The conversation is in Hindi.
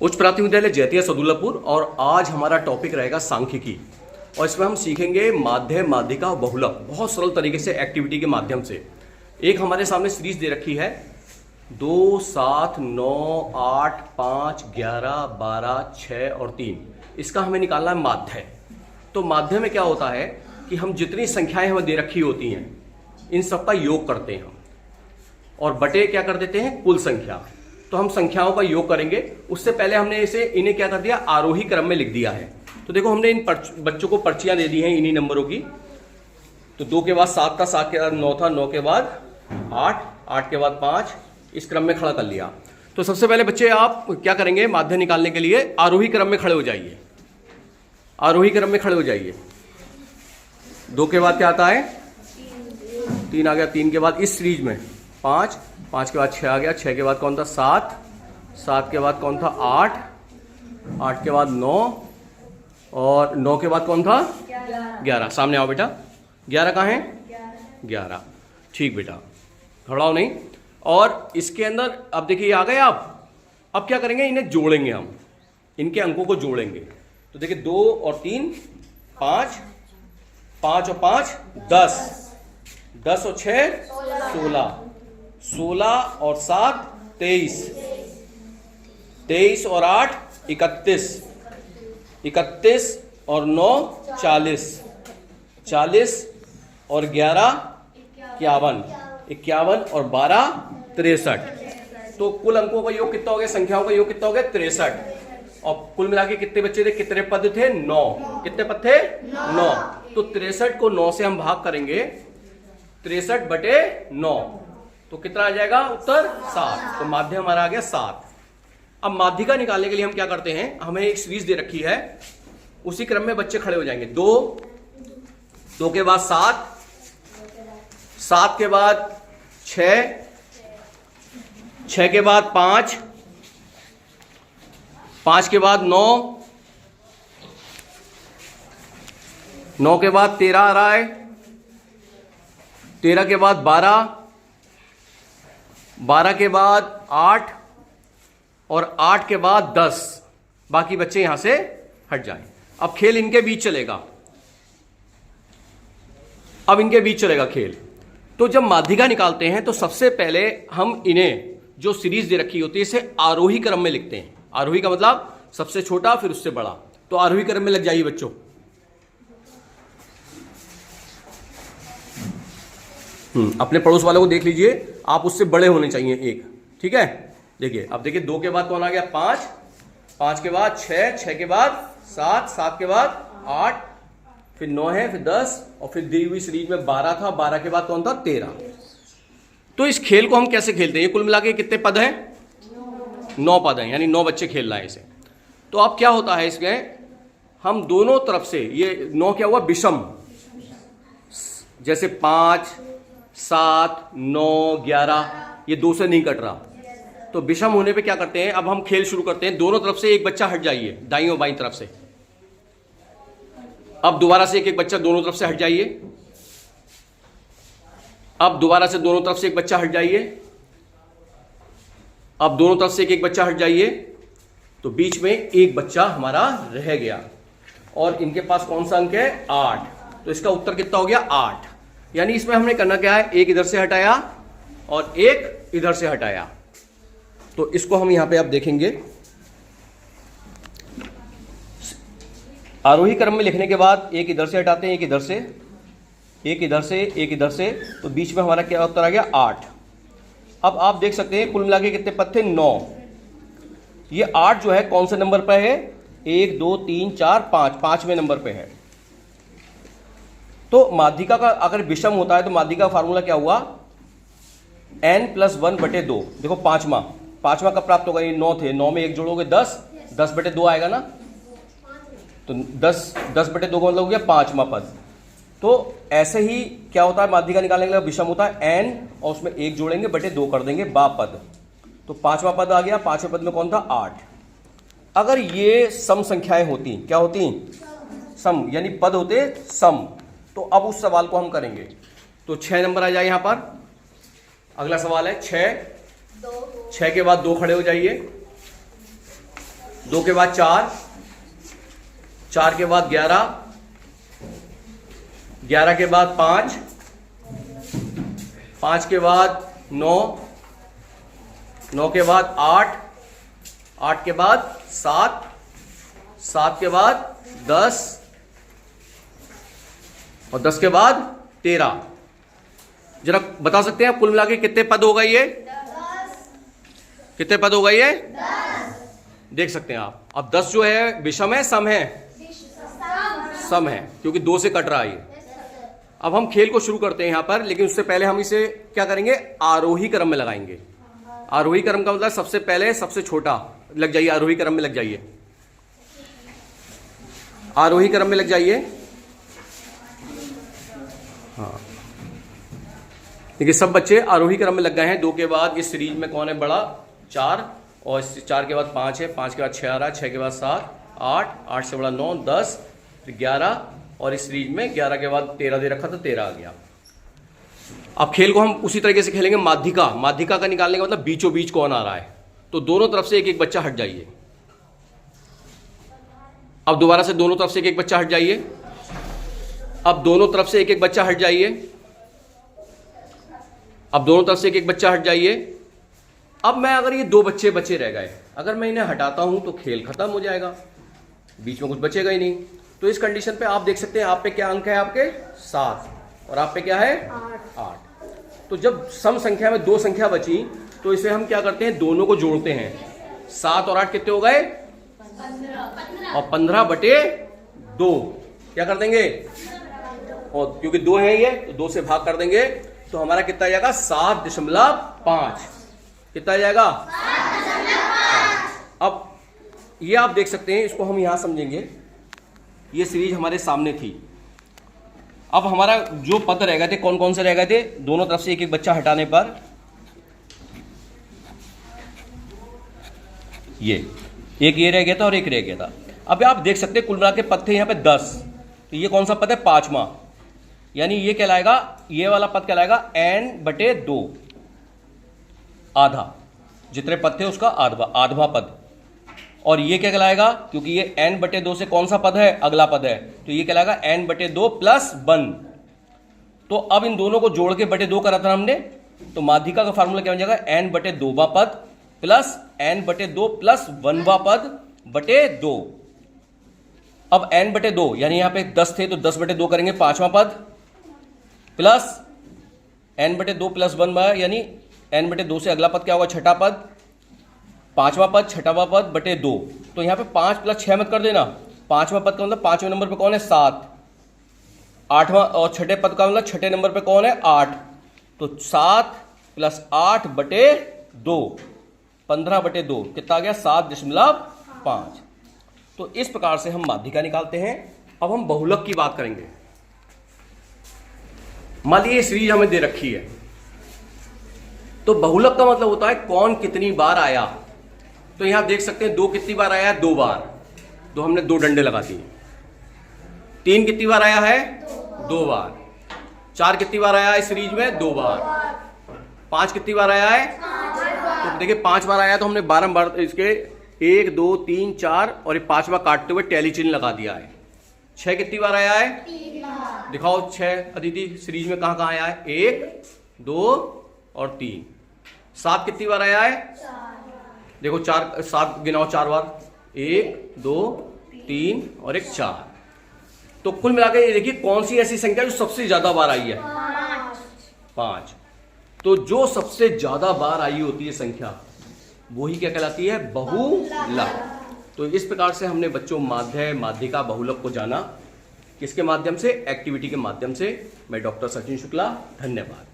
उच्च प्राथमिक विद्यालय जैतिया सदुल्लापुर। और आज हमारा टॉपिक रहेगा सांख्यिकी, और इसमें हम सीखेंगे माध्य, माध्यिका और बहुलक बहुत सरल तरीके से एक्टिविटी के माध्यम से। एक हमारे सामने सीरीज दे रखी है 2, 7, 9, 8, 5, 11, 12, 6 और 3। इसका हमें निकालना है माध्य। तो माध्य में क्या होता है कि हम जितनी संख्याएं हमें दे रखी होती हैं इन सबका योग करते हैं हम, और बटे क्या कर देते हैं, कुल संख्या। तो हम संख्याओं का योग करेंगे। उससे पहले हमने इन्हें क्या कर दिया, आरोही क्रम में लिख दिया है। तो देखो हमने इन बच्चों को पर्चियां दे दी हैं इन्हीं नंबरों की। तो 2 के बाद 7 था, 7 के बाद 9 था, 9 के बाद 8, 8 के बाद 5, इस क्रम में खड़ा कर लिया। तो सबसे पहले बच्चे आप क्या करेंगे, माध्य निकालने के लिए आरोही क्रम में खड़े हो जाइए। आरोही क्रम में खड़े हो जाइए। 2 के बाद क्या आता है, 3 आ गया। 3 के बाद इस सीरीज में 5, 5 के बाद 6 आ गया। 6 के बाद कौन था, 7, 7 के बाद कौन था, 8, 8 के बाद 9, और 9 के बाद कौन था, 11। सामने आओ बेटा, 11 कहाँ है, 11। ठीक बेटा, घबराओ नहीं। और इसके अंदर अब देखिए आ गए आप। अब क्या करेंगे, इन्हें जोड़ेंगे हम, इनके अंकों को जोड़ेंगे। तो देखिए 2 और 3 5, 5 और 5 10, 10 और 6 16, 16 और 7 23, 23 और 8 31, 31 और 9 40, 40 और 11 51, 51 और 12 63। तो कुल अंकों का योग कितना हो गया, संख्याओं का योग कितना हो गया, 63। और कुल मिला के कितने बच्चे थे, कितने पद थे, 9। कितने पद थे, 9। तो 63 को 9 से हम भाग करेंगे, 63 बटे 9। तो कितना आ जाएगा उत्तर, 7। तो माध्य हमारा आ गया 7। अब माध्यिका निकालने के लिए हम क्या करते हैं, हमें एक सीरीज दे रखी है, उसी क्रम में बच्चे खड़े हो जाएंगे। 2 के बाद 7, 7 के बाद 6, 6 के बाद 5, 5 के बाद 9, 9 के बाद 13 आ रहा है, 13 के बाद 12, 12 के बाद 8, और 8 के बाद 10। बाकी बच्चे यहां से हट जाएं। अब खेल इनके बीच चलेगा, अब इनके बीच चलेगा खेल। तो जब माध्यिका निकालते हैं तो सबसे पहले हम इन्हें जो सीरीज दे रखी होती है इसे आरोही क्रम में लिखते हैं। आरोही का मतलब सबसे छोटा फिर उससे बड़ा। तो आरोही क्रम में लग जाइए बच्चों। अपने पड़ोस वालों को देख लीजिए, आप उससे बड़े होने चाहिए एक, ठीक है। देखिए अब देखिए 2 के बाद कौन आ गया, 5, 5 के बाद 6, 6 के बाद 7, 7 के बाद 8, फिर 9 है, फिर 10, और फिर दी हुई सीरीज में 12 था, 12 के बाद कौन था, 13। तो इस खेल को हम कैसे खेलते हैं, कुल मिला के कितने पद हैं, 9 पद हैं, यानी 9 बच्चे खेल रहे हैं इसे। तो अब क्या होता है इसमें, हम दोनों तरफ से, ये 9 क्या हुआ, विषम, जैसे 5, 7, 9, 11, ये 2 से नहीं कट रहा। तो विषम होने पे क्या करते हैं, अब हम खेल शुरू करते हैं। दोनों तरफ से एक बच्चा हट जाइए, दाईं और बाईं तरफ से। अब दोबारा से एक बच्चा दोनों तरफ से हट जाइए। अब दोबारा से दोनों तरफ से एक बच्चा हट जाइए। अब दोनों तरफ से एक बच्चा हट जाइए। तो बीच में एक बच्चा हमारा रह गया, और इनके पास कौन सा अंक है, 8। तो इसका उत्तर कितना हो गया, 8। यानी इसमें हमने करना क्या है, एक इधर से हटाया और एक इधर से हटाया। तो इसको हम यहां पे अब देखेंगे। आरोही क्रम में लिखने के बाद एक इधर से हटाते हैं, एक इधर से, एक इधर से, एक इधर से। तो बीच में हमारा क्या उत्तर आ गया, 8। अब आप देख सकते हैं कुल मिला के कितने पद थे, 9। ये 8 जो है कौन से नंबर पर है, 1 2 3 4 5, 5वें नंबर पे है। तो माध्यिका का अगर विषम होता है तो माध्यिका का फार्मूला क्या हुआ, n+1 बटे 2। देखो पांचवा कब प्राप्त होगा, ये 9 थे, 9 में 1 जोड़ोगे 10, 10 बटे 2 आएगा ना। तो 10 बटे 2 का मतलब हो गया 5वां पद। तो ऐसे ही क्या होता है, माध्यिका निकालने के लिए विषम होता है n, और उसमें 1 जोड़ेंगे बटे 2 कर देंगे बा पद। तो 5वां पद आ गया। 5वें पद में कौन था, 8। अगर ये सम संख्याएं होती, क्या होती, सम, यानी पद होते सम, तो अब उस सवाल को हम करेंगे। तो 6 नंबर आ जाए यहां पर। अगला सवाल है 6 के बाद 2 खड़े हो जाइए। 2 के बाद 4, 4 के बाद 11, 11 के बाद 5, 5 के बाद 9, 9 के बाद 8, 8 के बाद 7, 7 के बाद 10 और 10 के बाद 13। जरा बता सकते हैं आप कुल मिला के कितने पद हो गए ये? 10। कितने पद हो गए ये? 10। देख सकते हैं आप। अब 10 जो है विषम है सम है? सम है, क्योंकि 2 से कट रहा है ये। अब हम खेल को शुरू करते हैं यहां पर, लेकिन उससे पहले हम इसे क्या करेंगे, आरोही क्रम में लगाएंगे। आरोही क्रम का मतलब सबसे पहले सबसे छोटा लग जाइए, आरोही क्रम में लग जाइए, आरोही क्रम में लग जाइए। हाँ, देखिए सब बच्चे आरोही क्रम में लग गए हैं। 2 के बाद इस सीरीज में कौन है बड़ा? 4, और 4 के बाद 5 है, 5 के बाद 6 आ रहा है, 6 के बाद 7, 8, 8 से बड़ा 9, 10, फिर 11, और इस सीरीज में 11 के बाद 13 दे रखा था, 13 आ गया। अब खेल को हम उसी तरीके से खेलेंगे। माध्यिका, माध्यिका का निकालने का मतलब बीचों बीच कौन आ रहा है। तो दोनों तरफ से एक एक बच्चा हट जाइए। अब दोबारा से दोनों तरफ से एक एक बच्चा हट जाइए। अब दोनों तरफ से एक एक बच्चा हट जाइए। अब दोनों तरफ से एक एक बच्चा हट जाइए। अब मैं अगर ये 2 बच्चे बचे रह गए, अगर मैं इन्हें हटाता हूं तो खेल खत्म हो जाएगा, बीच में कुछ बचेगा ही नहीं। तो इस कंडीशन पे आप देख सकते हैं आप पे क्या अंक है, आपके 7, और आप पे क्या है 8। तो जब सम संख्या में 2 संख्या बची तो इसे हम क्या करते हैं, दोनों को जोड़ते हैं। 7 और 8 कितने हो गए? 15। और 15/2 क्या कर देंगे, और क्योंकि 2 है ये तो 2 से भाग कर देंगे, तो हमारा कितना आ जाएगा 7.5। कितना आ जाएगा 7.5। अब ये आप देख सकते हैं, इसको हम यहां समझेंगे। ये सीरीज हमारे सामने थी। अब हमारा जो पद रह गए थे कौन कौन से रह गए थे, दोनों तरफ से एक एक बच्चा हटाने पर ये रह गया था और एक रह गया था। अब आप देख सकते हैं कुल मिला के पद थे यहां पे 10। तो ये कौन सा पद है, 5वां, यानी ये कहलाएगा, ये वाला पद कहलाएगा n/2, आधा। जितने पद थे उसका आधवा पद। और ये क्या कहलाएगा, क्योंकि ये n/2 से कौन सा पद है, अगला पद है, तो ये कहलाएगा n/2 + 1। तो अब इन दोनों को जोड़ के बटे 2 करा था हमने, तो माध्यिका का फार्मूला क्या बन जाएगा, n/2वां पद प्लस n/2 + 1वां पद बटे 2। अब n/2 यानी यहां पे 10 थे तो 10/2 करेंगे 5वां पद, प्लस n/2 + 1 यानी n/2 से अगला पद क्या होगा, छठा पद, 5वां पद, छठावां पद बटे 2। तो यहां पे 5 + 6 मत कर देना। 5वां पद का मतलब 5वें नंबर पे कौन है, 7। 8वां और छठे पद का मतलब छठे नंबर पे कौन है, 8। तो 7 + 8 बटे 2, 15/2 कितना आ गया, 7.5। तो इस प्रकार से हम माध्यिका निकालते हैं। अब हम बहुलक की बात करेंगे। मान लीजिए सीरीज हमें दे रखी है, तो बहुलक का मतलब होता है कौन कितनी बार आया। तो यहां देख सकते हैं 2 कितनी बार आया है, 2 बार, तो हमने 2 डंडे लगा दिए। 3 कितनी बार आया है, 2 बार। 4 कितनी बार आया है इस सीरीज में, 2 बार। 5 कितनी बार आया है, तो देखिए 5 बार आया, तो हमने 12 बार इसके 1 2 3 4 और 5वां काटते हुए टैली चिन्ह लगा दिया है। 6 कितनी बार आया है, 3 बार। दिखाओ 6 अदिति सीरीज में कहां कहां आया है, 1 2 और 3। 7 कितनी बार आया है, देखो 7 गिनाओ 4 बार, 1 2 3 और 1 4। तो कुल मिलाकर ये देखिए कौन सी ऐसी संख्या जो सबसे ज्यादा बार आई है, 5। तो जो सबसे ज्यादा बार आई होती है संख्या, वही क्या कहलाती है, बहुलक। तो इस प्रकार से हमने बच्चों माध्य, माध्यिका, बहुलक को जाना। किसके माध्यम से, एक्टिविटी के माध्यम से। मैं डॉक्टर सचिन शुक्ला, धन्यवाद।